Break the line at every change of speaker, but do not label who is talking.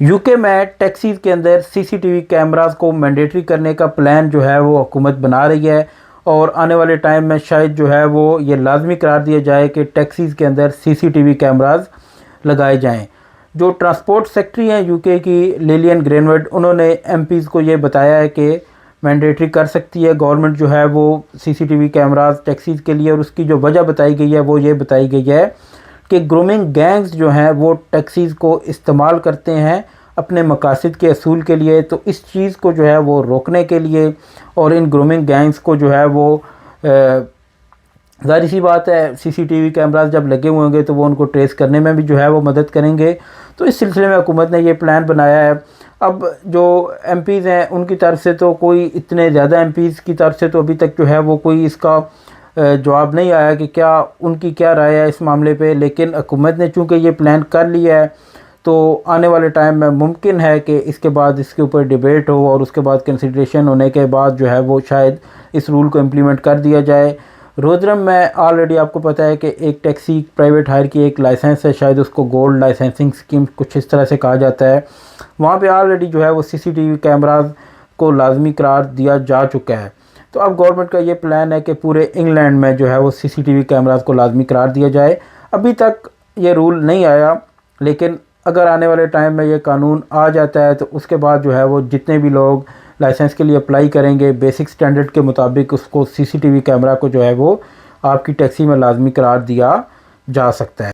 UK में taxis के अंदर सीसीटीवी कैमरास को मैंडेटरी करने का प्लान जो है वो हुकूमत बना रही है और आने वाले टाइम में शायद जो है वो ये लाजमी करार दिया जाए कि टैक्सीज़ के अंदर सीसीटीवी कैमरास लगाए जाएं। जो ट्रांसपोर्ट सेक्रेटरी हैं यूके की लिलियन ग्रीनवुड, उन्होंने एमपीज़ को ये बताया है कि मैंडेटरी कर सकती है गवर्नमेंट जो है वो सीसीटीवी कैमरास टैक्सीज़ के लिए, और उसकी जो वजह बताई गई है वो ये बताई गई है कि ग्रूमिंग गैंग्स जो हैं वो टैक्सीज़ को इस्तेमाल करते हैं अपने मकासद के असूल के लिए। तो इस चीज़ को जो है वो रोकने के लिए और इन ग्रूमिंग गैंग्स को जो है वो ज़ाहिर सी बात है सीसीटीवी कैमरास जब लगे हुए होंगे तो वो उनको ट्रेस करने में भी जो है वो मदद करेंगे। तो इस सिलसिले में हुकूमत ने ये प्लान बनाया है। अब जो एमपीज़ हैं उनकी तरफ से तो कोई इतने ज़्यादा एमपीज़ की तरफ से तो अभी तक जो है वो कोई इसका जवाब नहीं आया कि क्या उनकी क्या राय है इस मामले पे, लेकिन हुकूमत ने चूँकि ये प्लान कर लिया है तो आने वाले टाइम में मुमकिन है कि इसके बाद इसके ऊपर डिबेट हो और उसके बाद कंसिडरेशन होने के बाद जो है वो शायद इस रूल को इम्प्लीमेंट कर दिया जाए। रोजरम में ऑलरेडी आपको पता है कि एक टैक्सी प्राइवेट हायर की एक लाइसेंस है, शायद उसको गोल्ड लाइसेंसिंग स्कीम कुछ इस तरह से कहा जाता है। वहाँ पे ऑलरेडी जो है वो सीसीटीवी कैमरास को लाजमी करार दिया जा चुका है। तो अब गवर्नमेंट का ये प्लान है कि पूरे इंग्लैंड में जो है वो सीसीटीवी कैमरास को लाजमी करार दिया जाए। अभी तक ये रूल नहीं आया, लेकिन अगर आने वाले टाइम में ये कानून आ जाता है तो उसके बाद जो है वो जितने भी लोग लाइसेंस के लिए अप्लाई करेंगे बेसिक स्टैंडर्ड के मुताबिक उसको सीसीटीवी कैमरा को जो है वो आपकी टैक्सी में लाजमी करार दिया जा सकता है।